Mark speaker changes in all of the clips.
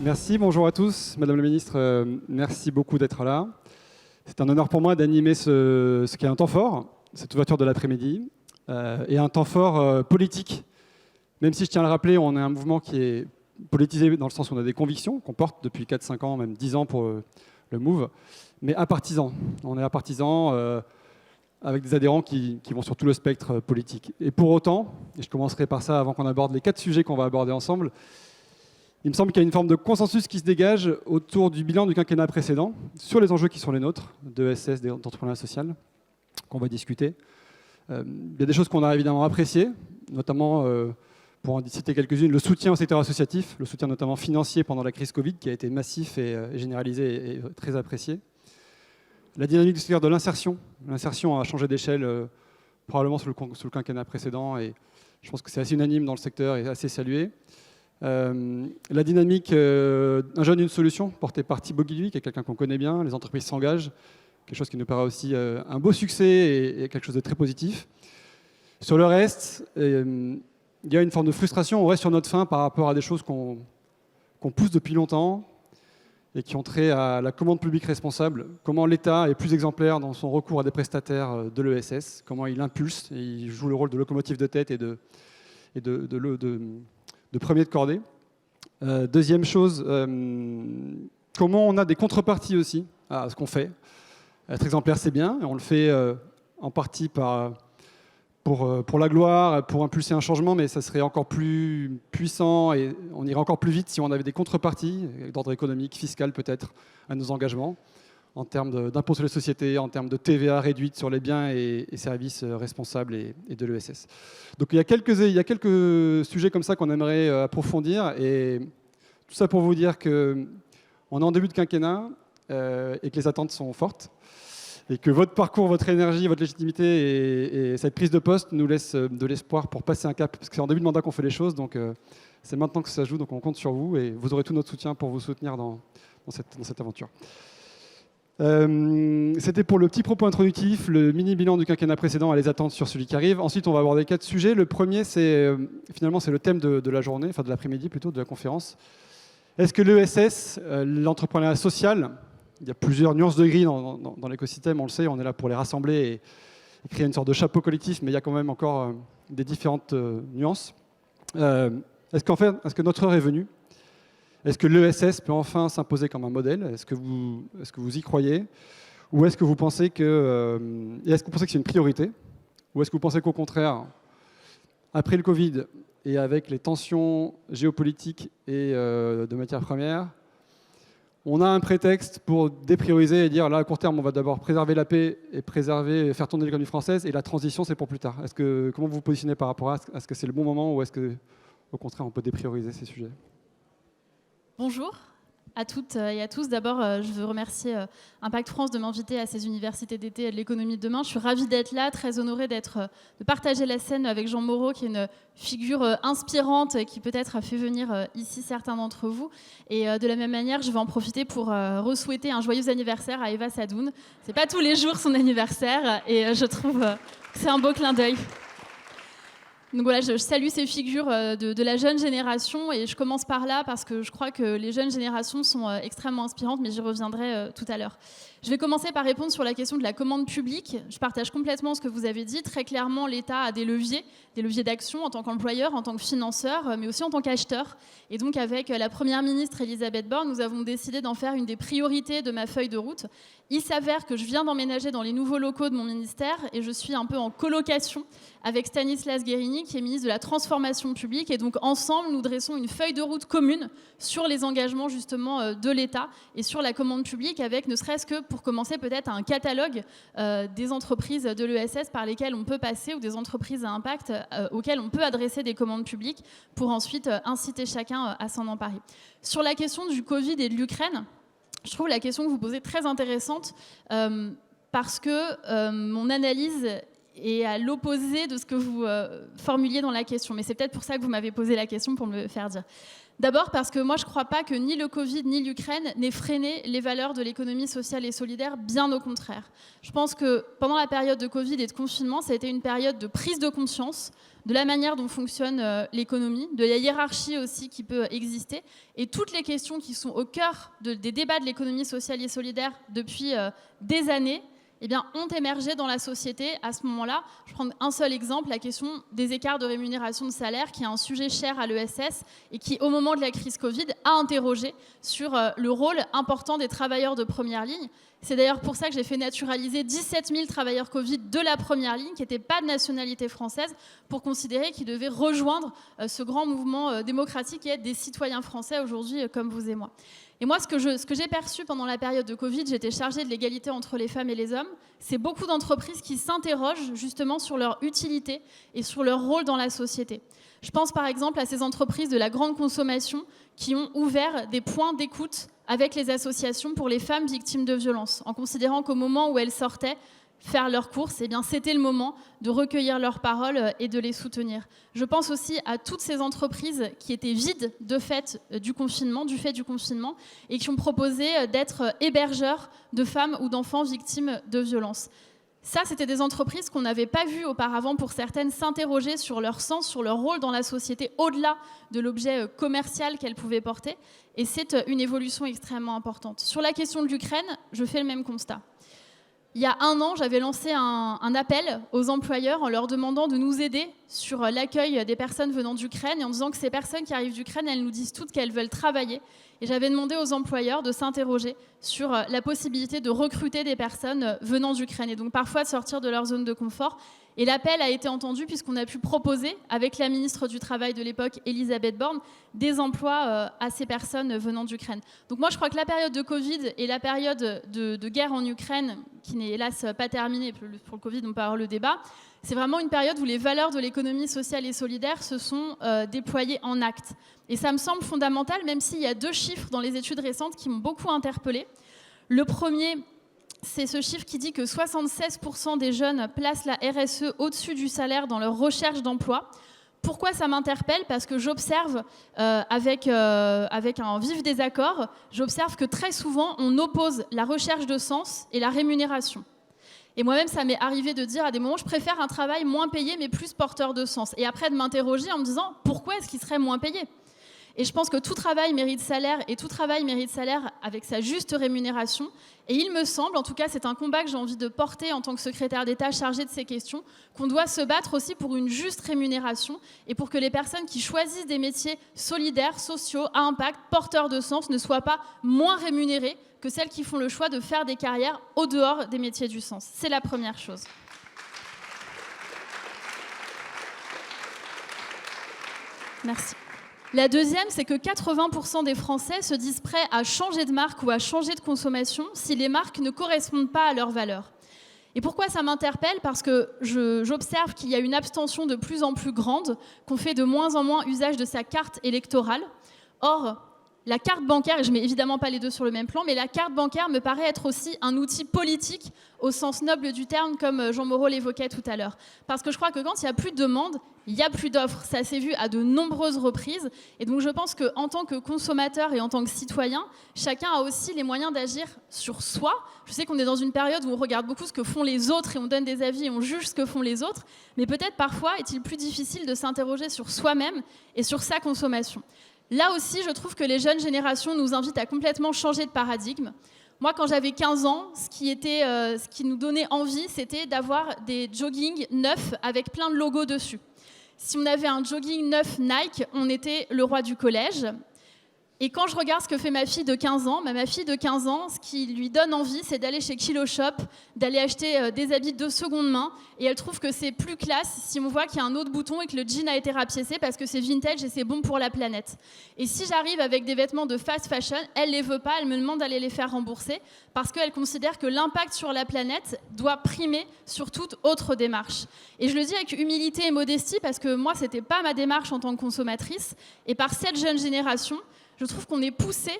Speaker 1: Merci, bonjour à tous. Madame la ministre, merci beaucoup d'être là. C'est un honneur pour moi d'animer ce qui est un temps fort, cette ouverture de l'après-midi, et un temps fort politique. Même si je tiens à le rappeler, on est un mouvement qui est politisé dans le sens où on a des convictions qu'on porte depuis 4-5 ans, même 10 ans pour le MOVE, mais apartisan. On est apartisan avec des adhérents qui vont sur tout le spectre politique. Et pour autant, et je commencerai par ça avant qu'on aborde les 4 sujets qu'on va aborder ensemble, il me semble qu'il y a une forme de consensus qui se dégage autour du bilan du quinquennat précédent sur les enjeux qui sont les nôtres, d'ESS, d'entrepreneuriat social, qu'on va discuter. Il y a des choses qu'on a évidemment appréciées, notamment, pour en citer quelques-unes, le soutien au secteur associatif, le soutien notamment financier pendant la crise Covid, qui a été massif et généralisé et très apprécié. La dynamique du secteur de l'insertion. L'insertion a changé d'échelle probablement sous le quinquennat précédent, et je pense que c'est assez unanime dans le secteur et assez salué. La dynamique Un jeune, une solution, portée par Thibaut Guilluy, qui est quelqu'un qu'on connaît bien, les entreprises s'engagent, quelque chose qui nous paraît aussi un beau succès et quelque chose de très positif. Sur le reste, il y a une forme de frustration, on reste sur notre faim par rapport à des choses qu'on pousse depuis longtemps et qui ont trait à la commande publique responsable, comment l'État est plus exemplaire dans son recours à des prestataires de l'ESS, comment il impulse, et il joue le rôle de locomotive de tête et de premier de cordée. Deuxième chose, comment on a des contreparties aussi à ce qu'on fait. Être exemplaire, c'est bien, et on le fait en partie pour la gloire, pour impulser un changement, mais ça serait encore plus puissant et on irait encore plus vite si on avait des contreparties, d'ordre économique, fiscal peut-être, à nos engagements, en termes d'impôt sur les sociétés, en termes de TVA réduite sur les biens et services responsables et de l'ESS. Donc il y a quelques sujets comme ça qu'on aimerait approfondir, et tout ça pour vous dire qu'on est en début de quinquennat et que les attentes sont fortes, et que votre parcours, votre énergie, votre légitimité et cette prise de poste nous laissent de l'espoir pour passer un cap, parce que c'est en début de mandat qu'on fait les choses, donc c'est maintenant que ça se joue, donc on compte sur vous, et vous aurez tout notre soutien pour vous soutenir dans cette aventure. C'était pour le petit propos introductif, le mini-bilan du quinquennat précédent et les attentes sur celui qui arrive. Ensuite, on va aborder 4 sujets. Le premier, c'est le thème de la journée, enfin de l'après-midi plutôt, de la conférence. Est-ce que l'ESS, l'entrepreneuriat social, il y a plusieurs nuances de gris dans l'écosystème, on le sait, on est là pour les rassembler et créer une sorte de chapeau collectif, mais il y a quand même encore des différentes nuances. Est-ce que notre heure est venue ? Est-ce que l'ESS peut enfin s'imposer comme un modèle ? Est-ce que vous y croyez ? Ou est-ce que vous pensez que c'est une priorité ? Ou est-ce que vous pensez qu'au contraire, après le Covid et avec les tensions géopolitiques et de matières premières, on a un prétexte pour déprioriser et dire là, à court terme, on va d'abord préserver la paix et faire tourner l'économie française, et la transition, c'est pour plus tard. Comment vous vous positionnez par rapport à ça ? Est-ce que c'est le bon moment, ou est-ce qu'au contraire, on peut déprioriser ces sujets ?
Speaker 2: Bonjour à toutes et à tous. D'abord, je veux remercier Impact France de m'inviter à ces universités d'été de l'économie de demain. Je suis ravie d'être là, très honorée de partager la scène avec Jean Moreau, qui est une figure inspirante qui peut-être a fait venir ici certains d'entre vous. Et de la même manière, je vais en profiter pour re-souhaiter un joyeux anniversaire à Eva Sadoun. C'est pas tous les jours son anniversaire, et je trouve que c'est un beau clin d'œil. Donc voilà, je salue ces figures de la jeune génération, et je commence par là parce que je crois que les jeunes générations sont extrêmement inspirantes, mais j'y reviendrai tout à l'heure. Je vais commencer par répondre sur la question de la commande publique. Je partage complètement ce que vous avez dit. Très clairement, l'État a des leviers d'action en tant qu'employeur, en tant que financeur, mais aussi en tant qu'acheteur. Et donc avec la Première ministre Elisabeth Borne, nous avons décidé d'en faire une des priorités de ma feuille de route. Il s'avère que je viens d'emménager dans les nouveaux locaux de mon ministère, et je suis un peu en colocation avec Stanislas Guerini, qui est ministre de la Transformation publique. Et donc ensemble, nous dressons une feuille de route commune sur les engagements justement de l'État et sur la commande publique, avec ne serait-ce que pour commencer peut-être un catalogue des entreprises de l'ESS par lesquelles on peut passer, ou des entreprises à impact auxquelles on peut adresser des commandes publiques, pour ensuite inciter chacun à s'en emparer. Sur la question du Covid et de l'Ukraine, je trouve la question que vous posez très intéressante parce que mon analyse est à l'opposé de ce que vous formuliez dans la question. Mais c'est peut-être pour ça que vous m'avez posé la question, pour me le faire dire. D'abord parce que moi, je ne crois pas que ni le Covid ni l'Ukraine n'aient freiné les valeurs de l'économie sociale et solidaire, bien au contraire. Je pense que pendant la période de Covid et de confinement, ça a été une période de prise de conscience de la manière dont fonctionne l'économie, de la hiérarchie aussi qui peut exister, et toutes les questions qui sont au cœur des débats de l'économie sociale et solidaire depuis des années, eh bien, ont émergé dans la société à ce moment-là. Je prends un seul exemple, la question des écarts de rémunération de salaire, qui est un sujet cher à l'ESS et qui, au moment de la crise Covid, a interrogé sur le rôle important des travailleurs de première ligne. C'est d'ailleurs pour ça que j'ai fait naturaliser 17 000 travailleurs Covid de la première ligne, qui n'étaient pas de nationalité française, pour considérer qu'ils devaient rejoindre ce grand mouvement démocratique et être des citoyens français aujourd'hui, comme vous et moi. Et moi, ce que j'ai perçu pendant la période de Covid, j'étais chargée de l'égalité entre les femmes et les hommes, c'est beaucoup d'entreprises qui s'interrogent justement sur leur utilité et sur leur rôle dans la société. Je pense par exemple à ces entreprises de la grande consommation qui ont ouvert des points d'écoute avec les associations pour les femmes victimes de violences, en considérant qu'au moment où elles sortaient faire leurs courses, eh bien, c'était le moment de recueillir leurs paroles et de les soutenir. Je pense aussi à toutes ces entreprises qui étaient vides du fait du confinement, et qui ont proposé d'être hébergeurs de femmes ou d'enfants victimes de violences. Ça, c'était des entreprises qu'on n'avait pas vues auparavant, pour certaines, s'interroger sur leur sens, sur leur rôle dans la société, au-delà de l'objet commercial qu'elles pouvaient porter. Et c'est une évolution extrêmement importante. Sur la question de l'Ukraine, je fais le même constat. Il y a 1 an, j'avais lancé un appel aux employeurs en leur demandant de nous aider sur l'accueil des personnes venant d'Ukraine, et en disant que ces personnes qui arrivent d'Ukraine, elles nous disent toutes qu'elles veulent travailler. Et j'avais demandé aux employeurs de s'interroger sur la possibilité de recruter des personnes venant d'Ukraine, et donc parfois de sortir de leur zone de confort. Et l'appel a été entendu, puisqu'on a pu proposer, avec la ministre du Travail de l'époque, Elisabeth Borne, des emplois à ces personnes venant d'Ukraine. Donc moi, je crois que la période de Covid et la période de guerre en Ukraine, qui n'est hélas pas terminée, pour le Covid, on peut avoir le débat, c'est vraiment une période où les valeurs de l'économie sociale et solidaire se sont déployées en actes. Et ça me semble fondamental, même s'il y a 2 chiffres dans les études récentes qui m'ont beaucoup interpellée. Le premier, c'est ce chiffre qui dit que 76% des jeunes placent la RSE au-dessus du salaire dans leur recherche d'emploi. Pourquoi ça m'interpelle ? Parce que j'observe, avec un vif désaccord, j'observe que très souvent, on oppose la recherche de sens et la rémunération. Et moi-même, ça m'est arrivé de dire à des moments, je préfère un travail moins payé, mais plus porteur de sens. Et après, de m'interroger en me disant, pourquoi est-ce qu'il serait moins payé ? Et je pense que tout travail mérite salaire, et tout travail mérite salaire avec sa juste rémunération. Et il me semble, en tout cas c'est un combat que j'ai envie de porter en tant que secrétaire d'État chargée de ces questions, qu'on doit se battre aussi pour une juste rémunération, et pour que les personnes qui choisissent des métiers solidaires, sociaux, à impact, porteurs de sens, ne soient pas moins rémunérées que celles qui font le choix de faire des carrières au dehors des métiers du sens. C'est la première chose. Merci. La deuxième, c'est que 80% des Français se disent prêts à changer de marque ou à changer de consommation si les marques ne correspondent pas à leurs valeurs. Et pourquoi ça m'interpelle ? Parce que j'observe qu'il y a une abstention de plus en plus grande, qu'on fait de moins en moins usage de sa carte électorale. Or, la carte bancaire, et je ne mets évidemment pas les deux sur le même plan, mais la carte bancaire me paraît être aussi un outil politique au sens noble du terme, comme Jean Moreau l'évoquait tout à l'heure. Parce que je crois que quand il n'y a plus de demande, il n'y a plus d'offres. Ça s'est vu à de nombreuses reprises. Et donc je pense qu'en tant que consommateur et en tant que citoyen, chacun a aussi les moyens d'agir sur soi. Je sais qu'on est dans une période où on regarde beaucoup ce que font les autres et on donne des avis et on juge ce que font les autres. Mais peut-être parfois est-il plus difficile de s'interroger sur soi-même et sur sa consommation. Là aussi, je trouve que les jeunes générations nous invitent à complètement changer de paradigme. Moi, quand j'avais 15 ans, ce qui nous donnait envie, c'était d'avoir des joggings neufs avec plein de logos dessus. Si on avait un jogging neuf Nike, on était le roi du collège. Et quand je regarde ce que fait ma fille de 15 ans, ma fille de 15 ans, ce qui lui donne envie, c'est d'aller chez Kilo Shop, d'aller acheter des habits de seconde main. Et elle trouve que c'est plus classe si on voit qu'il y a un autre bouton et que le jean a été rapiécé parce que c'est vintage et c'est bon pour la planète. Et si j'arrive avec des vêtements de fast fashion, elle les veut pas, elle me demande d'aller les faire rembourser parce qu'elle considère que l'impact sur la planète doit primer sur toute autre démarche. Et je le dis avec humilité et modestie parce que moi, c'était pas ma démarche en tant que consommatrice. Et par cette jeune génération, je trouve qu'on est poussé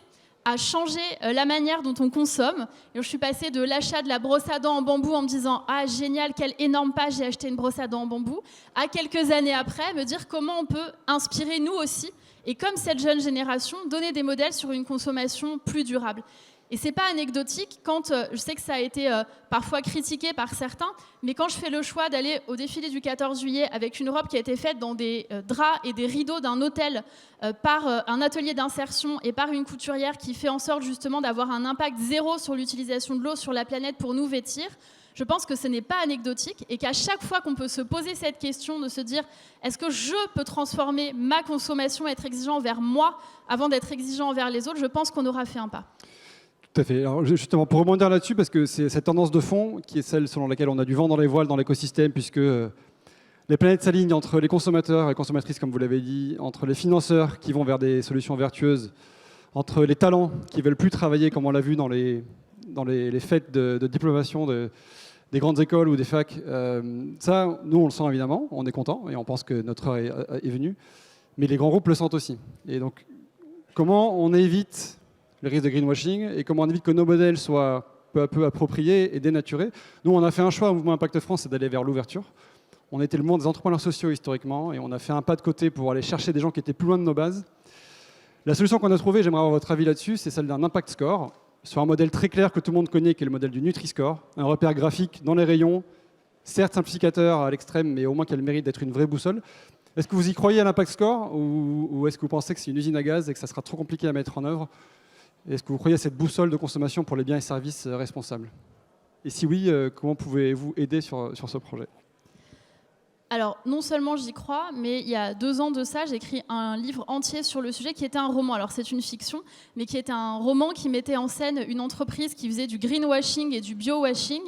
Speaker 2: à changer la manière dont on consomme. Et je suis passée de l'achat de la brosse à dents en bambou en me disant « Ah, génial, quelle énorme page, j'ai acheté une brosse à dents en bambou », à quelques années après, me dire comment on peut inspirer nous aussi, et comme cette jeune génération, donner des modèles sur une consommation plus durable. Et c'est pas anecdotique quand, je sais que ça a été parfois critiqué par certains, mais quand je fais le choix d'aller au défilé du 14 juillet avec une robe qui a été faite dans des draps et des rideaux d'un hôtel par un atelier d'insertion et par une couturière qui fait en sorte justement d'avoir un impact zéro sur l'utilisation de l'eau sur la planète pour nous vêtir, je pense que ce n'est pas anecdotique et qu'à chaque fois qu'on peut se poser cette question de se dire est-ce que je peux transformer ma consommation, être exigeant envers moi avant d'être exigeant envers les autres, je pense qu'on aura fait un pas.
Speaker 1: Tout à fait. Alors justement, pour rebondir là-dessus, parce que c'est cette tendance de fond qui est celle selon laquelle on a du vent dans les voiles dans l'écosystème, puisque les planètes s'alignent entre les consommateurs et consommatrices, comme vous l'avez dit, entre les financeurs qui vont vers des solutions vertueuses, entre les talents qui ne veulent plus travailler, comme on l'a vu dans les fêtes de diplomation des grandes écoles ou des facs. Ça, nous, on le sent évidemment, on est content et on pense que notre heure est venue, mais les grands groupes le sentent aussi. Et donc, comment on évite le risque de greenwashing et comment on évite que nos modèles soient peu à peu appropriés et dénaturés. Nous, on a fait un choix au Mouvement Impact France, c'est d'aller vers l'ouverture. On était le monde des entrepreneurs sociaux historiquement et on a fait un pas de côté pour aller chercher des gens qui étaient plus loin de nos bases. La solution qu'on a trouvée, j'aimerais avoir votre avis là-dessus, c'est celle d'un impact score sur un modèle très clair que tout le monde connaît, qui est le modèle du Nutri-Score, un repère graphique dans les rayons, certes simplificateur à l'extrême, mais au moins qui a le mérite d'être une vraie boussole. Est-ce que vous y croyez à l'impact score ou est-ce que vous pensez que c'est une usine à gaz et que ça sera trop compliqué à mettre en œuvre ? Est-ce que vous croyez à cette boussole de consommation pour les biens et services responsables? Et si oui, comment pouvez-vous aider sur ce projet?
Speaker 2: Alors, non seulement j'y crois, mais il y a 2 ans de ça, j'ai écrit un livre entier sur le sujet qui était un roman. Alors, c'est une fiction, mais qui était un roman qui mettait en scène une entreprise qui faisait du greenwashing et du bio-washing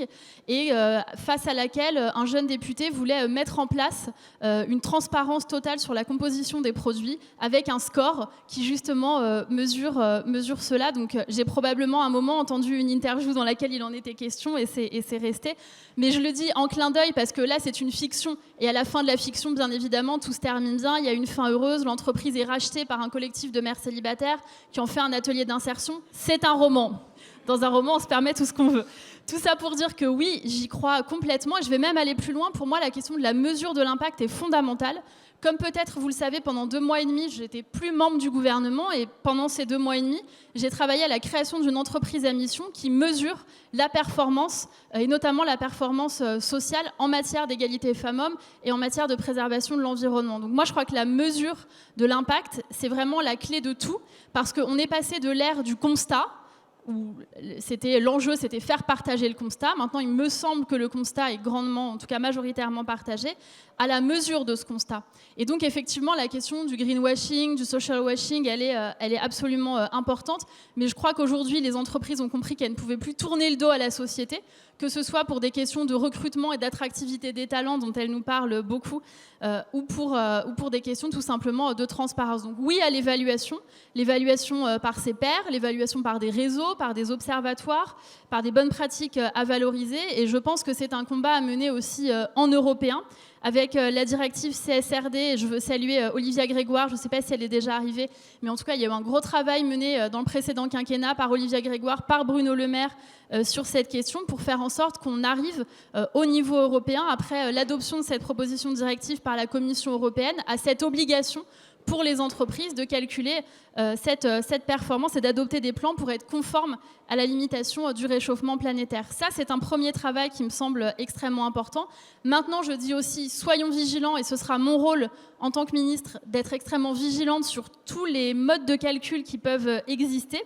Speaker 2: et face à laquelle un jeune député voulait mettre en place une transparence totale sur la composition des produits avec un score qui, justement, mesure cela. Donc, j'ai probablement à un moment entendu une interview dans laquelle il en était question et c'est resté. Mais je le dis en clin d'œil parce que là, c'est une fiction. Et à la fin de la fiction, bien évidemment, tout se termine bien. Il y a une fin heureuse. L'entreprise est rachetée par un collectif de mères célibataires qui ont fait un atelier d'insertion. C'est un roman. Dans un roman, on se permet tout ce qu'on veut. Tout ça pour dire que oui, j'y crois complètement. Et je vais même aller plus loin. Pour moi, la question de la mesure de l'impact est fondamentale. Comme peut-être vous le savez, pendant 2 mois et demi, je n'étais plus membre du gouvernement et pendant ces 2 mois et demi, j'ai travaillé à la création d'une entreprise à mission qui mesure la performance et notamment la performance sociale en matière d'égalité femmes-hommes et en matière de préservation de l'environnement. Donc moi, je crois que la mesure de l'impact, c'est vraiment la clé de tout parce qu'on est passé de l'ère du constat où l'enjeu, c'était faire partager le constat. Maintenant, il me semble que le constat est grandement, en tout cas majoritairement partagé, à la mesure de ce constat. Et donc, effectivement, la question du greenwashing, du social washing, elle est absolument importante. Mais je crois qu'aujourd'hui, les entreprises ont compris qu'elles ne pouvaient plus tourner le dos à la société, que ce soit pour des questions de recrutement et d'attractivité des talents dont elles nous parlent beaucoup, ou pour des questions tout simplement de transparence. Donc oui à l'évaluation par ses pairs, l'évaluation par des réseaux, par des observatoires, par des bonnes pratiques à valoriser. Et je pense que c'est un combat à mener aussi en européen, avec la directive CSRD. Et je veux saluer Olivia Grégoire, je ne sais pas si elle est déjà arrivée, mais en tout cas, il y a eu un gros travail mené dans le précédent quinquennat par Olivia Grégoire, par Bruno Le Maire, sur cette question pour faire en sorte qu'on arrive au niveau européen, après l'adoption de cette proposition de directive par la Commission européenne, à cette obligation pour les entreprises de calculer cette performance et d'adopter des plans pour être conformes à la limitation du réchauffement planétaire. Ça, c'est un premier travail qui me semble extrêmement important. Maintenant, je dis aussi, soyons vigilants, et ce sera mon rôle en tant que ministre d'être extrêmement vigilante sur tous les modes de calcul qui peuvent exister.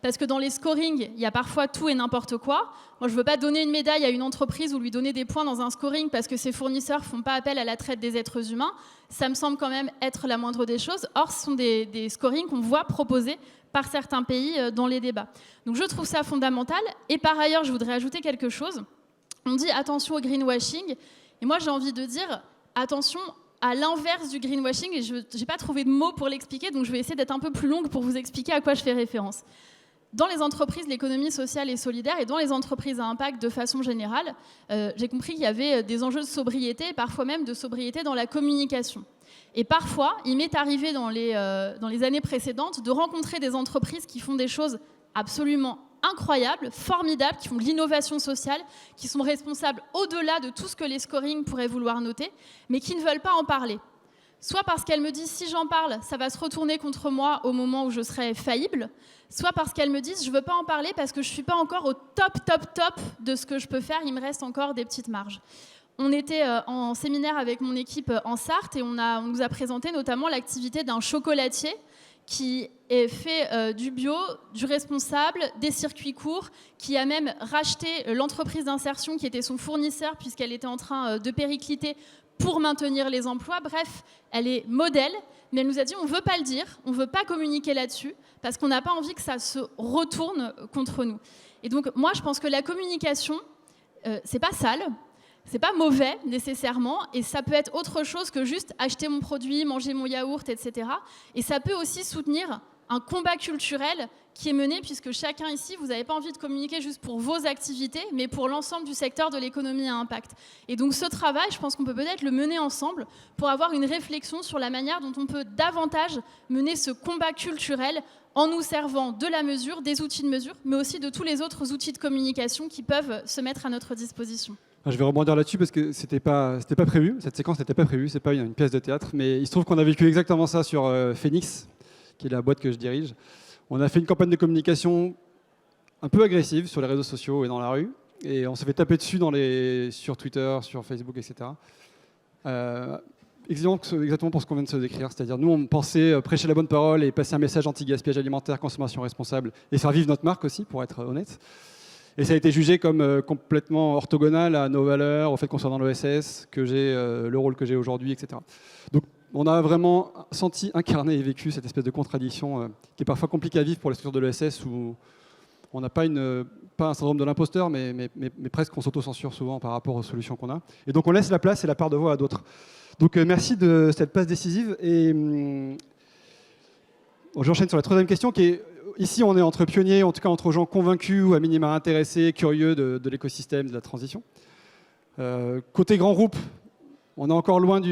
Speaker 2: Parce que dans les scorings, il y a parfois tout et n'importe quoi. Moi, je ne veux pas donner une médaille à une entreprise ou lui donner des points dans un scoring parce que ses fournisseurs ne font pas appel à la traite des êtres humains. Ça me semble quand même être la moindre des choses. Or, ce sont des scorings qu'on voit proposés par certains pays dans les débats. Donc, je trouve ça fondamental. Et par ailleurs, je voudrais ajouter quelque chose. On dit attention au greenwashing. Et moi, j'ai envie de dire attention à l'inverse du greenwashing. Et je n'ai pas trouvé de mots pour l'expliquer, donc je vais essayer d'être un peu plus longue pour vous expliquer à quoi je fais référence. Dans les entreprises, l'économie sociale et solidaire, et dans les entreprises à impact de façon générale, j'ai compris qu'il y avait des enjeux de sobriété, et parfois même de sobriété dans la communication. Et parfois, il m'est arrivé dans les années précédentes de rencontrer des entreprises qui font des choses absolument incroyables, formidables, qui font de l'innovation sociale, qui sont responsables au-delà de tout ce que les scorings pourraient vouloir noter, mais qui ne veulent pas en parler. Soit parce qu'elles me disent, si j'en parle, ça va se retourner contre moi au moment où je serai faillible, soit parce qu'elles me disent, je ne veux pas en parler parce que je ne suis pas encore au top de ce que je peux faire, il me reste encore des petites marges. On était en séminaire avec mon équipe en Sarthe et on nous a présenté notamment l'activité d'un chocolatier qui est fait du bio, du responsable, des circuits courts, qui a même racheté l'entreprise d'insertion qui était son fournisseur puisqu'elle était en train de péricliter pour maintenir les emplois. Bref, elle est modèle, mais elle nous a dit on ne veut pas le dire, on ne veut pas communiquer là-dessus, parce qu'on n'a pas envie que ça se retourne contre nous. Et donc moi, je pense que la communication, c'est pas sale, c'est pas mauvais nécessairement, et ça peut être autre chose que juste acheter mon produit, manger mon yaourt, etc. Et ça peut aussi soutenir un combat culturel qui est mené, puisque chacun ici, vous n'avez pas envie de communiquer juste pour vos activités, mais pour l'ensemble du secteur de l'économie à impact. Et donc ce travail, je pense qu'on peut peut-être le mener ensemble pour avoir une réflexion sur la manière dont on peut davantage mener ce combat culturel en nous servant de la mesure, des outils de mesure, mais aussi de tous les autres outils de communication qui peuvent se mettre à notre disposition.
Speaker 1: Je vais rebondir là-dessus parce que c'était pas prévu, cette séquence n'était pas prévue, c'est pas une pièce de théâtre, mais il se trouve qu'on a vécu exactement ça sur Phoenix, qui est la boîte que je dirige. On a fait une campagne de communication un peu agressive sur les réseaux sociaux et dans la rue, et on s'est fait taper dessus sur Twitter, sur Facebook, etc. Exactement pour ce qu'on vient de se décrire, c'est-à-dire nous on pensait prêcher la bonne parole et passer un message anti-gaspillage alimentaire, consommation responsable, et faire vivre notre marque aussi, pour être honnête. Et ça a été jugé comme complètement orthogonal à nos valeurs, au fait qu'on soit dans l'ESS, que j'ai le rôle que j'ai aujourd'hui, etc. Donc on a vraiment senti, incarné et vécu cette espèce de contradiction qui est parfois compliquée à vivre pour les structures de l'ESS, où on n'a pas un syndrome de l'imposteur, mais presque on s'auto-censure souvent par rapport aux solutions qu'on a. Et donc on laisse la place et la part de voix à d'autres. Donc merci de cette place décisive. Et j'enchaîne sur la troisième question qui est... Ici, on est entre pionniers, en tout cas entre gens convaincus ou à minima intéressés, curieux de l'écosystème, de la transition. Côté grand groupe, on est encore loin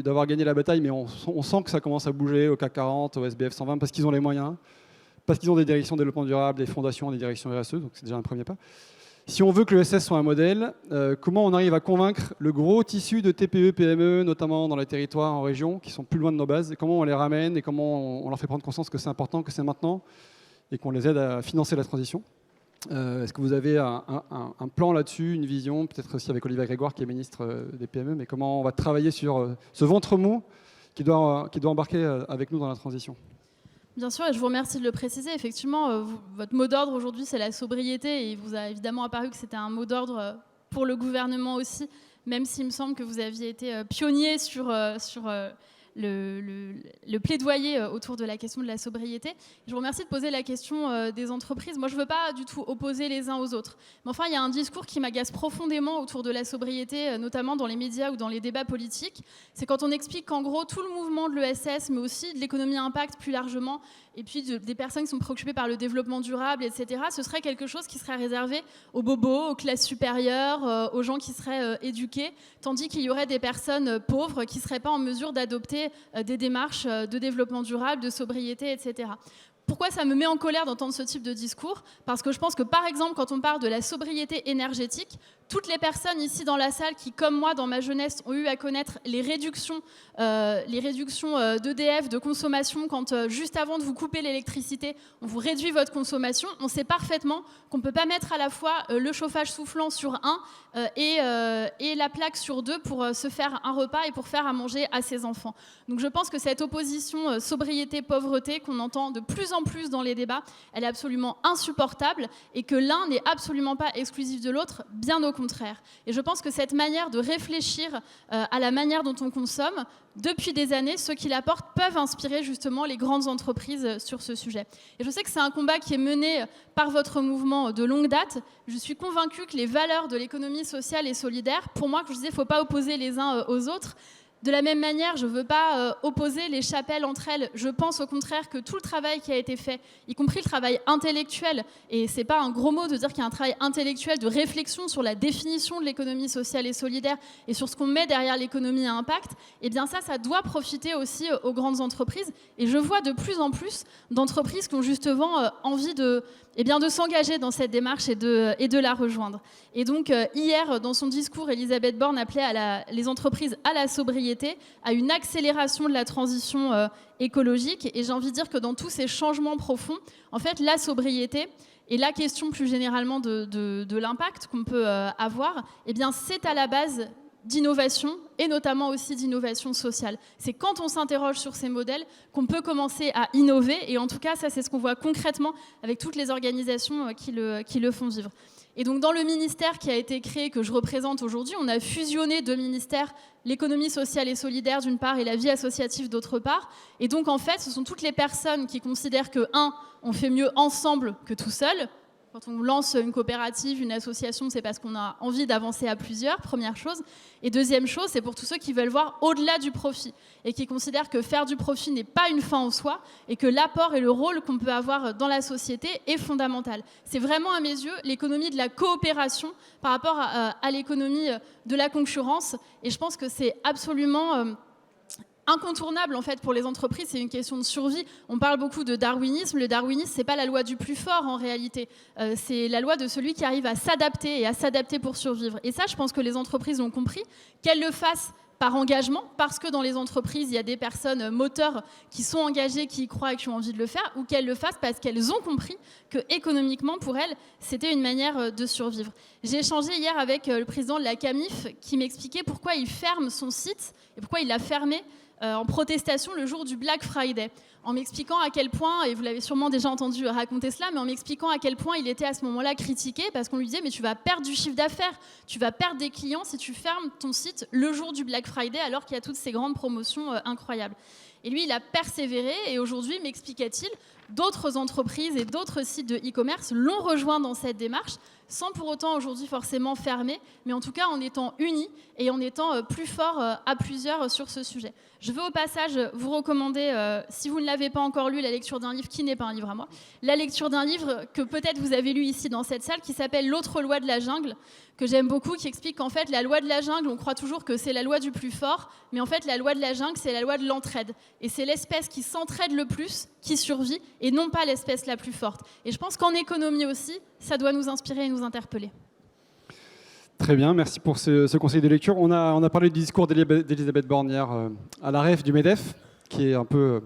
Speaker 1: d'avoir gagné la bataille, mais on sent que ça commence à bouger au CAC 40, au SBF 120, parce qu'ils ont les moyens, parce qu'ils ont des directions de développement durable, des fondations, des directions RSE, donc c'est déjà un premier pas. Si on veut que l'ESS soit un modèle, comment on arrive à convaincre le gros tissu de TPE, PME, notamment dans les territoires, en région, qui sont plus loin de nos bases, et comment on les ramène, et comment on leur fait prendre conscience que c'est important, que c'est maintenant, et qu'on les aide à financer la transition. Est-ce que vous avez un plan là-dessus, une vision, peut-être aussi avec Olivier Grégoire, qui est ministre des PME, mais comment on va travailler sur ce ventre mou qui doit embarquer avec nous dans la transition ?
Speaker 2: Bien sûr, et je vous remercie de le préciser. Effectivement, votre mot d'ordre aujourd'hui, c'est la sobriété, et il vous a évidemment apparu que c'était un mot d'ordre pour le gouvernement aussi, même s'il me semble que vous aviez été pionnier sur le plaidoyer autour de la question de la sobriété. Je vous remercie de poser la question des entreprises. Moi, je ne veux pas du tout opposer les uns aux autres. Mais enfin, il y a un discours qui m'agace profondément autour de la sobriété, notamment dans les médias ou dans les débats politiques. C'est quand on explique qu'en gros, tout le mouvement de l'ESS, mais aussi de l'économie à impact plus largement, et puis des personnes qui sont préoccupées par le développement durable, etc., ce serait quelque chose qui serait réservé aux bobos, aux classes supérieures, aux gens qui seraient éduqués, tandis qu'il y aurait des personnes pauvres qui ne seraient pas en mesure d'adopter des démarches de développement durable, de sobriété, etc. Pourquoi ça me met en colère d'entendre ce type de discours ? Parce que je pense que, par exemple, quand on parle de la sobriété énergétique, toutes les personnes ici dans la salle qui, comme moi, dans ma jeunesse, ont eu à connaître les réductions d'EDF, de consommation, quand juste avant de vous couper l'électricité, on vous réduit votre consommation, on sait parfaitement qu'on ne peut pas mettre à la fois le chauffage soufflant sur un et la plaque sur deux pour se faire un repas et pour faire à manger à ses enfants. Donc je pense que cette opposition sobriété-pauvreté qu'on entend de plus en plus dans les débats, elle est absolument insupportable et que l'un n'est absolument pas exclusif de l'autre, bien au contraire. Et je pense que cette manière de réfléchir à la manière dont on consomme, depuis des années, ceux qui l'apportent peuvent inspirer justement les grandes entreprises sur ce sujet. Et je sais que c'est un combat qui est mené par votre mouvement de longue date. Je suis convaincue que les valeurs de l'économie sociale et solidaire, pour moi, que je disais, il ne faut pas opposer les uns aux autres. De la même manière, je ne veux pas opposer les chapelles entre elles. Je pense au contraire que tout le travail qui a été fait, y compris le travail intellectuel, et ce n'est pas un gros mot de dire qu'il y a un travail intellectuel de réflexion sur la définition de l'économie sociale et solidaire et sur ce qu'on met derrière l'économie à impact, eh bien ça doit profiter aussi aux grandes entreprises. Et je vois de plus en plus d'entreprises qui ont justement envie de s'engager dans cette démarche et de la rejoindre. Et donc, hier, dans son discours, Elisabeth Borne appelait les entreprises à la sobriété, à une accélération de la transition écologique. Et j'ai envie de dire que dans tous ces changements profonds, en fait, la sobriété et la question plus généralement de l'impact qu'on peut avoir, eh bien, c'est à la base d'innovation et notamment aussi d'innovation sociale. C'est quand on s'interroge sur ces modèles qu'on peut commencer à innover et en tout cas, ça c'est ce qu'on voit concrètement avec toutes les organisations qui le font vivre. Et donc dans le ministère qui a été créé, que je représente aujourd'hui, on a fusionné 2 ministères, l'économie sociale et solidaire d'une part et la vie associative d'autre part. Et donc en fait, ce sont toutes les personnes qui considèrent que, on fait mieux ensemble que tout seul. Quand on lance une coopérative, une association, c'est parce qu'on a envie d'avancer à plusieurs, première chose. Et deuxième chose, c'est pour tous ceux qui veulent voir au-delà du profit et qui considèrent que faire du profit n'est pas une fin en soi et que l'apport et le rôle qu'on peut avoir dans la société est fondamental. C'est vraiment, à mes yeux, l'économie de la coopération par rapport à l'économie de la concurrence. Et je pense que c'est absolument incontournable en fait pour les entreprises, c'est une question de survie. On parle beaucoup de darwinisme. Le darwinisme, c'est pas la loi du plus fort en réalité. C'est la loi de celui qui arrive à s'adapter et à s'adapter pour survivre. Et ça, je pense que les entreprises l'ont compris, qu'elles le fassent par engagement, parce que dans les entreprises, il y a des personnes moteurs qui sont engagées, qui y croient et qui ont envie de le faire, ou qu'elles le fassent parce qu'elles ont compris que économiquement, pour elles, c'était une manière de survivre. J'ai échangé hier avec le président de la CAMIF qui m'expliquait pourquoi il ferme son site et pourquoi il l'a fermé en protestation le jour du Black Friday, en m'expliquant à quel point, et vous l'avez sûrement déjà entendu raconter cela, mais en m'expliquant à quel point il était à ce moment-là critiqué, parce qu'on lui disait « mais tu vas perdre du chiffre d'affaires, tu vas perdre des clients si tu fermes ton site le jour du Black Friday alors qu'il y a toutes ces grandes promotions incroyables ». Et lui, il a persévéré, et aujourd'hui, m'expliquait-il, d'autres entreprises et d'autres sites de e-commerce l'ont rejoint dans cette démarche, sans pour autant aujourd'hui forcément fermer, mais en tout cas en étant unis et en étant plus forts à plusieurs sur ce sujet. Je veux au passage vous recommander, si vous ne l'avez pas encore lu, la lecture d'un livre qui n'est pas un livre à moi, la lecture d'un livre que peut-être vous avez lu ici dans cette salle, qui s'appelle « L'autre loi de la jungle », que j'aime beaucoup, qui explique qu'en fait, la loi de la jungle, on croit toujours que c'est la loi du plus fort, mais en fait, la loi de la jungle, c'est la loi de l'entraide. Et c'est l'espèce qui s'entraide le plus qui survit, et non pas l'espèce la plus forte. Et je pense qu'en économie aussi, ça doit nous inspirer et nous interpeller.
Speaker 1: Très bien, merci pour ce conseil de lecture. On a parlé du discours d'Elisabeth Borne hier à la REF du MEDEF, qui est un peu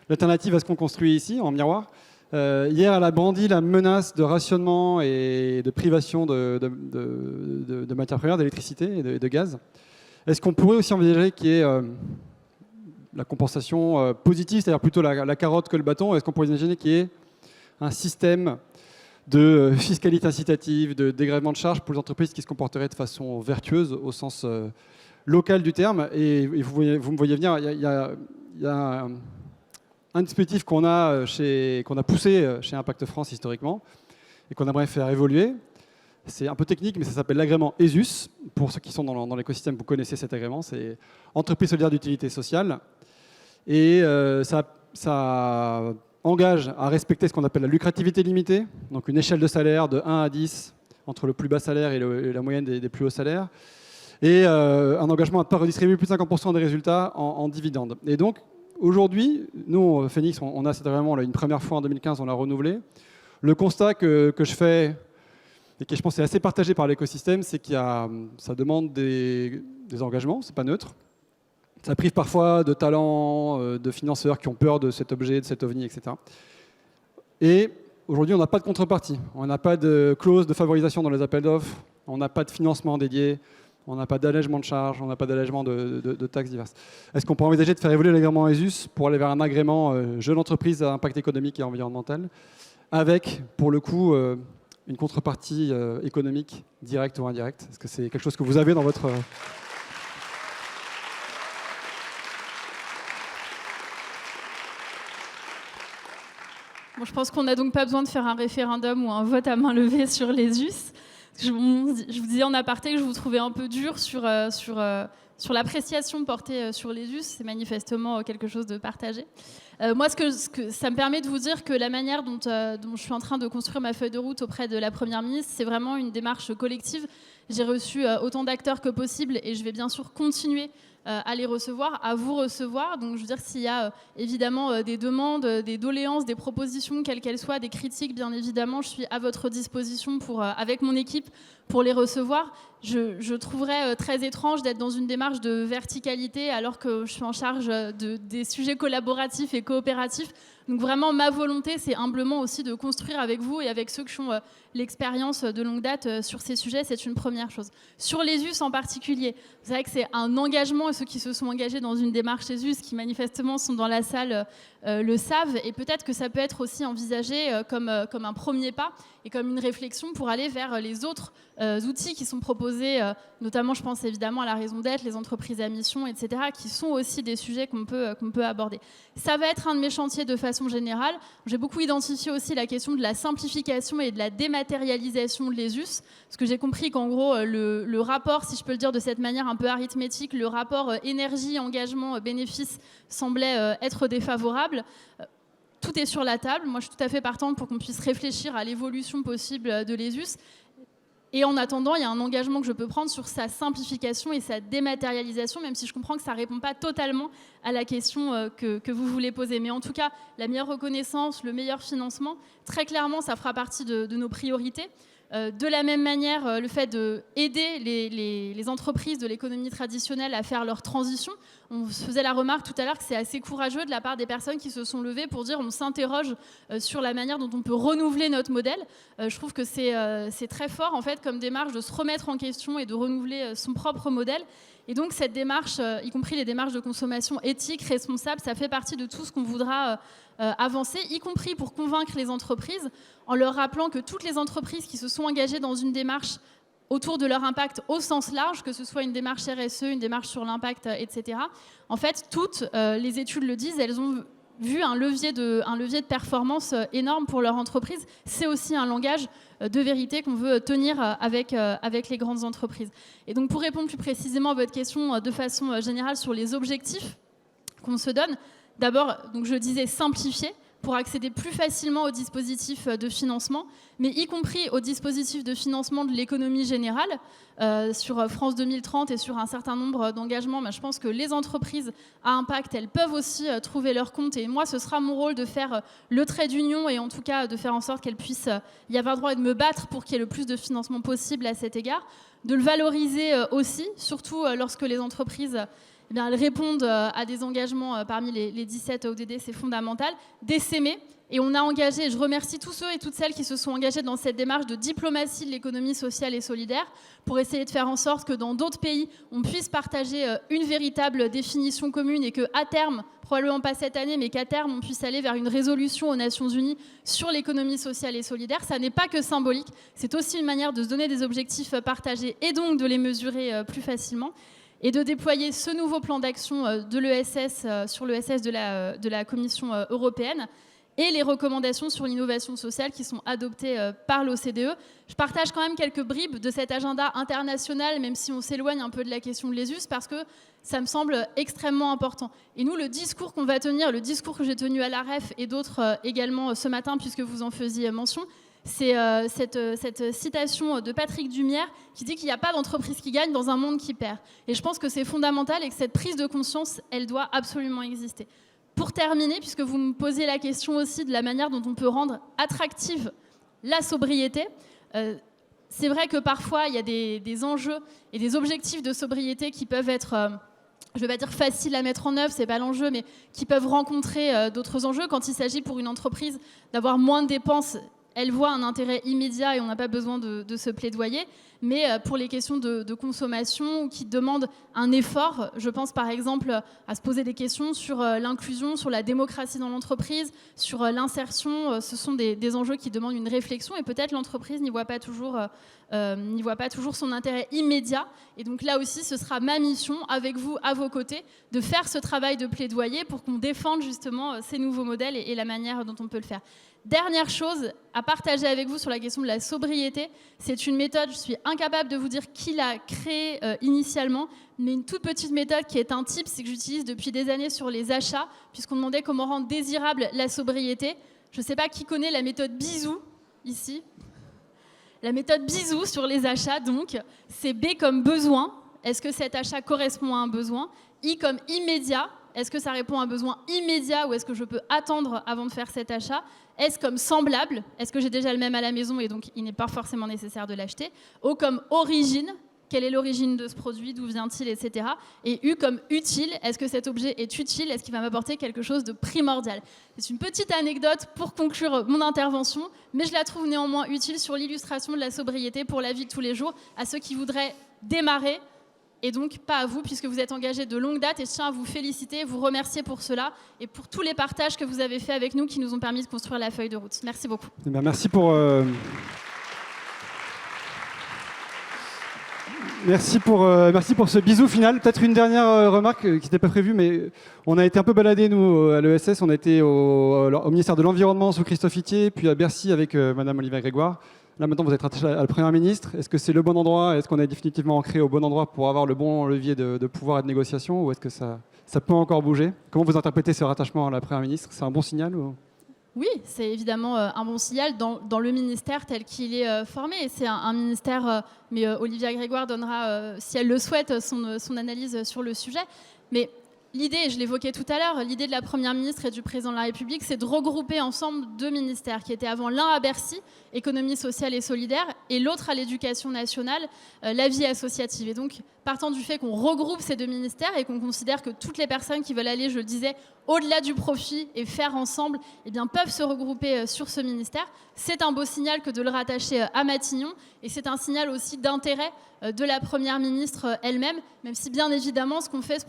Speaker 1: l'alternative à ce qu'on construit ici, en miroir. Hier, elle a brandi la menace de rationnement et de privation de matières premières, d'électricité et de gaz. Est-ce qu'on pourrait aussi envisager qu'il y ait la compensation positive, c'est-à-dire plutôt la carotte que le bâton? Est-ce qu'on pourrait imaginer qu'il y ait un système de fiscalité incitative, de dégrèvement de charges pour les entreprises qui se comporteraient de façon vertueuse au sens local du terme? Et vous me voyez venir, il y a un dispositif qu'on a poussé chez Impact France historiquement et qu'on aimerait faire évoluer. C'est un peu technique, mais ça s'appelle l'agrément ESUS. Pour ceux qui sont dans l'écosystème, vous connaissez cet agrément. C'est Entreprise solidaire d'utilité sociale. Et ça engage à respecter ce qu'on appelle la lucrativité limitée, donc une échelle de salaire de 1 à 10 entre le plus bas salaire et la moyenne des plus hauts salaires, et un engagement à ne pas redistribuer plus de 50% des résultats en dividendes. Et donc, aujourd'hui, nous, Phoenix, on a cet agrément là, une première fois en 2015, on l'a renouvelé. Le constat que je fais, et qui je pense est assez partagé par l'écosystème, c'est ça demande des engagements, c'est pas neutre. Ça prive parfois de talents, de financeurs qui ont peur de cet objet, de cet ovni, etc. Et aujourd'hui, on n'a pas de contrepartie. On n'a pas de clause de favorisation dans les appels d'offres. On n'a pas de financement dédié. On n'a pas d'allègement de charges. On n'a pas d'allègement de taxes diverses. Est-ce qu'on peut envisager de faire évoluer l'agrément ESUS pour aller vers un agrément jeune entreprise à impact économique et environnemental, avec, pour le coup, une contrepartie économique directe ou indirecte? Est-ce que c'est quelque chose que vous avez dans votre...
Speaker 2: Bon, je pense qu'on n'a donc pas besoin de faire un référendum ou un vote à main levée sur l'ESUS. Je vous disais en aparté que je vous trouvais un peu dur sur l'appréciation portée sur les us. C'est manifestement quelque chose de partagé. Moi, ça me permet de vous dire que la manière dont je suis en train de construire ma feuille de route auprès de la Première ministre, c'est vraiment une démarche collective. J'ai reçu autant d'acteurs que possible et je vais bien sûr continuer à les recevoir, à vous recevoir. Donc, je veux dire, s'il y a évidemment des demandes, des doléances, des propositions, quelles qu'elles soient, des critiques, bien évidemment, je suis à votre disposition avec mon équipe pour les recevoir. Je trouverais très étrange d'être dans une démarche de verticalité alors que je suis en charge des sujets collaboratifs et coopératifs. Donc vraiment, ma volonté, c'est humblement aussi de construire avec vous et avec ceux qui ont l'expérience de longue date sur ces sujets. C'est une première chose. Sur les us en particulier, vous savez que c'est un engagement, et ceux qui se sont engagés dans une démarche chez us, qui manifestement sont dans la salle, le savent. Et peut-être que ça peut être aussi envisagé comme un premier pas et comme une réflexion pour aller vers les autres outils qui sont proposés, notamment je pense évidemment à la raison d'être, les entreprises à mission, etc., qui sont aussi des sujets qu'on peut aborder. Ça va être un de mes chantiers de façon générale. J'ai beaucoup identifié aussi la question de la simplification et de la dématérialisation de l'ESUS, parce que j'ai compris qu'en gros, le rapport, si je peux le dire de cette manière un peu arithmétique, le rapport énergie, engagement, bénéfice semblait être défavorable. Tout est sur la table. Moi, je suis tout à fait partante pour qu'on puisse réfléchir à l'évolution possible de l'ESUS. Et en attendant, il y a un engagement que je peux prendre sur sa simplification et sa dématérialisation, même si je comprends que ça ne répond pas totalement à la question que vous voulez poser. Mais en tout cas, la meilleure reconnaissance, le meilleur financement, très clairement, ça fera partie de nos priorités. De la même manière, le fait d'aider les entreprises de l'économie traditionnelle à faire leur transition. On se faisait la remarque tout à l'heure que c'est assez courageux de la part des personnes qui se sont levées pour dire on s'interroge sur la manière dont on peut renouveler notre modèle. Je trouve que c'est très fort en fait comme démarche de se remettre en question et de renouveler son propre modèle. Et donc cette démarche, y compris les démarches de consommation éthique, responsable, ça fait partie de tout ce qu'on voudra avancer, y compris pour convaincre les entreprises, en leur rappelant que toutes les entreprises qui se sont engagées dans une démarche autour de leur impact au sens large, que ce soit une démarche RSE, une démarche sur l'impact, etc. En fait, toutes les études le disent, elles ont vu un levier de performance énorme pour leur entreprise. C'est aussi un langage de vérité qu'on veut tenir avec les grandes entreprises. Et donc, pour répondre plus précisément à votre question de façon générale sur les objectifs qu'on se donne, d'abord, donc je disais simplifier pour accéder plus facilement aux dispositifs de financement, mais y compris aux dispositifs de financement de l'économie générale. Sur France 2030 et sur un certain nombre d'engagements, je pense que les entreprises à impact, elles peuvent aussi trouver leur compte. Et moi, ce sera mon rôle de faire le trait d'union et en tout cas de faire en sorte qu'elles puissent y avoir droit et de me battre pour qu'il y ait le plus de financement possible à cet égard. De le valoriser aussi, surtout lorsque les entreprises... elles répondent à des engagements parmi les 17 ODD, c'est fondamental, d'essaimer. Et on a engagé, je remercie tous ceux et toutes celles qui se sont engagés dans cette démarche de diplomatie de l'économie sociale et solidaire pour essayer de faire en sorte que dans d'autres pays, on puisse partager une véritable définition commune et qu'à terme, probablement pas cette année, mais qu'à terme, on puisse aller vers une résolution aux Nations Unies sur l'économie sociale et solidaire. Ça n'est pas que symbolique, c'est aussi une manière de se donner des objectifs partagés et donc de les mesurer plus facilement. Et de déployer ce nouveau plan d'action de l'ESS sur l'ESS de la Commission européenne et les recommandations sur l'innovation sociale qui sont adoptées par l'OCDE. Je partage quand même quelques bribes de cet agenda international, même si on s'éloigne un peu de la question de l'ESUS, parce que ça me semble extrêmement important. Et nous, le discours qu'on va tenir, le discours que j'ai tenu à l'AREF et d'autres également ce matin, puisque vous en faisiez mention, c'est cette citation de Patrick Dumière qui dit qu'il n'y a pas d'entreprise qui gagne dans un monde qui perd. Et je pense que c'est fondamental et que cette prise de conscience, elle doit absolument exister. Pour terminer, puisque vous me posiez la question aussi de la manière dont on peut rendre attractive la sobriété, c'est vrai que parfois il y a des enjeux et des objectifs de sobriété qui peuvent être... je ne vais pas dire facile à mettre en œuvre, ce n'est pas l'enjeu, mais qui peuvent rencontrer d'autres enjeux. Quand il s'agit pour une entreprise d'avoir moins de dépenses, elle voit un intérêt immédiat et on n'a pas besoin de se plaidoyer. Mais pour les questions de consommation qui demandent un effort, je pense par exemple à se poser des questions sur l'inclusion, sur la démocratie dans l'entreprise, sur l'insertion. Ce sont des enjeux qui demandent une réflexion et peut-être l'entreprise n'y voit pas toujours son intérêt immédiat. Et donc là aussi, ce sera ma mission, avec vous, à vos côtés, de faire ce travail de plaidoyer pour qu'on défende justement ces nouveaux modèles et la manière dont on peut le faire. Dernière chose à partager avec vous sur la question de la sobriété, c'est une méthode, je suis incapable de vous dire qui l'a créée initialement, mais une toute petite méthode qui est un tip, c'est que j'utilise depuis des années sur les achats, puisqu'on demandait comment rendre désirable la sobriété. Je ne sais pas qui connaît la méthode bisou ici. La méthode bisou sur les achats, donc, c'est B comme besoin. Est-ce que cet achat correspond à un besoin? I comme immédiat. Est-ce que ça répond à un besoin immédiat ou est-ce que je peux attendre avant de faire cet achat? S comme semblable. Est-ce que j'ai déjà le même à la maison et donc il n'est pas forcément nécessaire de l'acheter? O comme origine. Quelle est l'origine de ce produit? D'où vient-il? Etc. Et U comme utile. Est-ce que cet objet est utile? Est-ce qu'il va m'apporter quelque chose de primordial? C'est une petite anecdote pour conclure mon intervention, mais je la trouve néanmoins utile sur l'illustration de la sobriété pour la vie de tous les jours à ceux qui voudraient démarrer. Et donc, pas à vous, puisque vous êtes engagés de longue date. Et je tiens à vous féliciter, vous remercier pour cela et pour tous les partages que vous avez faits avec nous qui nous ont permis de construire la feuille de route. Merci beaucoup.
Speaker 1: Eh bien, merci pour ce bisou final. Peut-être une dernière remarque qui n'était pas prévue, mais on a été un peu baladés, nous, à l'ESS. On a été au ministère de l'Environnement sous Christophe Itier, puis à Bercy avec Madame Olivia Grégoire. Là, maintenant, vous êtes rattaché à la Première ministre. Est-ce que c'est le bon endroit? Est-ce qu'on est définitivement ancré au bon endroit pour avoir le bon levier de pouvoir et de négociation? Ou est-ce que ça peut encore bouger? Comment vous interprétez ce rattachement à la Première ministre? C'est un bon signal ou...
Speaker 2: Oui, c'est évidemment un bon signal dans le ministère tel qu'il est formé. C'est un ministère, mais Olivia Grégoire donnera, si elle le souhaite, son analyse sur le sujet. Mais l'idée, je l'évoquais tout à l'heure, l'idée de la Première ministre et du Président de la République, c'est de regrouper ensemble deux ministères qui étaient avant l'un à Bercy, économie sociale et solidaire, et l'autre à l'éducation nationale, la vie associative. Et donc, partant du fait qu'on regroupe ces deux ministères et qu'on considère que toutes les personnes qui veulent aller, je le disais, au-delà du profit et faire ensemble, eh bien, peuvent se regrouper sur ce ministère, c'est un beau signal que de le rattacher à Matignon, et c'est un signal aussi d'intérêt de la Première ministre elle-même, même si bien évidemment ce qu'on fait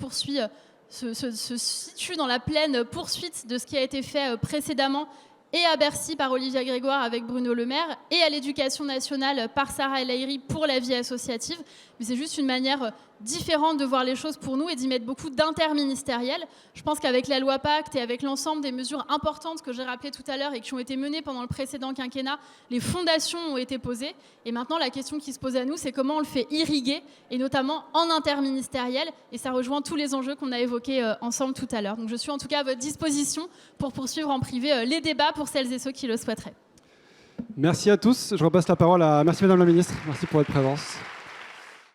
Speaker 2: se situe dans la pleine poursuite de ce qui a été fait précédemment et à Bercy par Olivia Grégoire avec Bruno Le Maire et à l'Éducation nationale par Sarah El Haïry pour la vie associative. Mais c'est juste une manière différente de voir les choses pour nous et d'y mettre beaucoup d'interministériel. Je pense qu'avec la loi Pacte et avec l'ensemble des mesures importantes que j'ai rappelées tout à l'heure et qui ont été menées pendant le précédent quinquennat, les fondations ont été posées. Et maintenant, la question qui se pose à nous, c'est comment on le fait irriguer, et notamment en interministériel. Et ça rejoint tous les enjeux qu'on a évoqués ensemble tout à l'heure. Donc je suis en tout cas à votre disposition pour poursuivre en privé les débats pour celles et ceux qui le souhaiteraient.
Speaker 1: Merci à tous. Je repasse la parole à... Merci Madame la Ministre. Merci pour votre présence.